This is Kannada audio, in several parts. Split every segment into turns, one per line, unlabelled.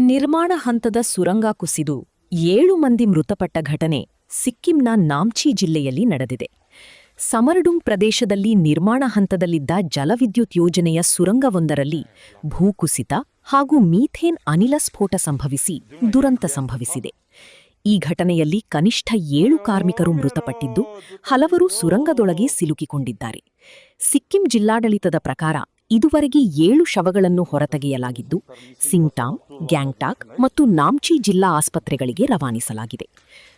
ನಿರ್ಮಾಣ ಹಂತದ ಸುರಂಗ ಕುಸಿದು 7 ಮಂದಿ ಮೃತಪಟ್ಟ ಘಟನೆ ಸಿಕ್ಕಿಂನ ನಾಮ್ಚಿ ಜಿಲ್ಲೆಯಲ್ಲಿ ನಡೆದಿದೆ. ಸಮರ್ಡುಂಗ್ ಪ್ರದೇಶದಲ್ಲಿ ನಿರ್ಮಾಣ ಹಂತದಲ್ಲಿದ್ದ ಜಲವಿದ್ಯುತ್ ಯೋಜನೆಯ ಸುರಂಗವೊಂದರಲ್ಲಿ ಭೂಕುಸಿತ ಹಾಗೂ ಮೀಥೇನ್ ಅನಿಲ ಸ್ಫೋಟ ಸಂಭವಿಸಿ ದುರಂತ ಸಂಭವಿಸಿದೆ. ಈ ಘಟನೆಯಲ್ಲಿ ಕನಿಷ್ಠ 7 ಕಾರ್ಮಿಕರು ಮೃತಪಟ್ಟಿದ್ದು, ಹಲವರು ಸುರಂಗದೊಳಗೆ ಸಿಲುಕಿಕೊಂಡಿದ್ದಾರೆ. ಸಿಕ್ಕಿಂ ಜಿಲ್ಲಾಡಳಿತದ ಪ್ರಕಾರ ಇದುವರೆಗೆ 7 ಶವಗಳನ್ನು ಹೊರತೆಗೆಯಲಾಗಿದ್ದು, ಸಿಂಗ್ಟಾಮ್, ಗ್ಯಾಂಗ್ಟಾಕ್ ಮತ್ತು ನಾಮ್ಚಿ ಜಿಲ್ಲಾ ಆಸ್ಪತ್ರೆಗಳಿಗೆ ರವಾನಿಸಲಾಗಿದೆ.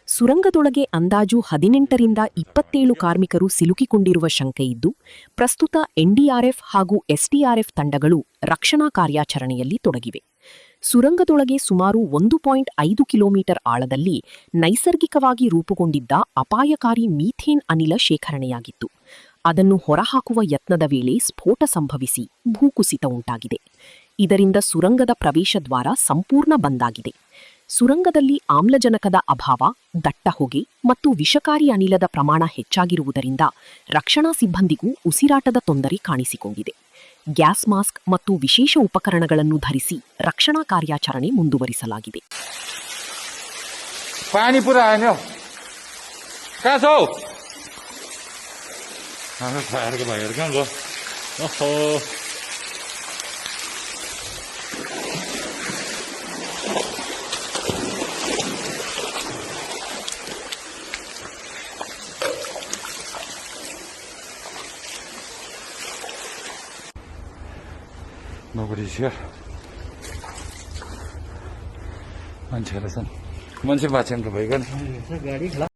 ಸುರಂಗದೊಳಗೆ ಅಂದಾಜು 18ರಿಂದ 27 ಕಾರ್ಮಿಕರು ಸಿಲುಕಿಕೊಂಡಿರುವ ಶಂಕೆಯಿದ್ದು, ಪ್ರಸ್ತುತ ಎನ್ಡಿಆರ್ಎಫ್ ಹಾಗೂ ಎಸ್ಡಿಆರ್ಎಫ್ ತಂಡಗಳು ರಕ್ಷಣಾ ಕಾರ್ಯಾಚರಣೆಯಲ್ಲಿ ತೊಡಗಿವೆ. ಸುರಂಗದೊಳಗೆ ಸುಮಾರು 1.5 ಕಿಲೋಮೀಟರ್ ಆಳದಲ್ಲಿ ನೈಸರ್ಗಿಕವಾಗಿ ರೂಪುಗೊಂಡಿದ್ದ ಅಪಾಯಕಾರಿ ಮೀಥೇನ್ ಅನಿಲ ಶೇಖರಣೆಯಾಗಿತ್ತು. ಅದನ್ನು ಹೊರಹಾಕುವ ಯತ್ನದ ವೇಳೆ ಸ್ಫೋಟ ಸಂಭವಿಸಿ ಭೂಕುಸಿತ ಉಂಟಾಗಿದೆ. ಇದರಿಂದ ಸುರಂಗದ ಪ್ರವೇಶ ದ್ವಾರ ಸಂಪೂರ್ಣ ಬಂದಾಗಿದೆ. ಸುರಂಗದಲ್ಲಿ ಆಮ್ಲಜನಕದ ಅಭಾವ, ದಟ್ಟ ಹೊಗೆ ಮತ್ತು ವಿಷಕಾರಿ ಅನಿಲದ ಪ್ರಮಾಣ ಹೆಚ್ಚಾಗಿರುವುದರಿಂದ ರಕ್ಷಣಾ ಸಿಬ್ಬಂದಿಗೂ ಉಸಿರಾಟದ ತೊಂದರೆ ಕಾಣಿಸಿಕೊಂಡಿದೆ. ಗ್ಯಾಸ್ ಮಾಸ್ಕ್ ಮತ್ತು ವಿಶೇಷ ಉಪಕರಣಗಳನ್ನು ಧರಿಸಿ ರಕ್ಷಣಾ ಕಾರ್ಯಾಚರಣೆ ಮುಂದುವರಿಸಲಾಗಿದೆ.
Nobody's here. मान्छेहरू छन्, मान्छे बाँचेको भइगयो नि।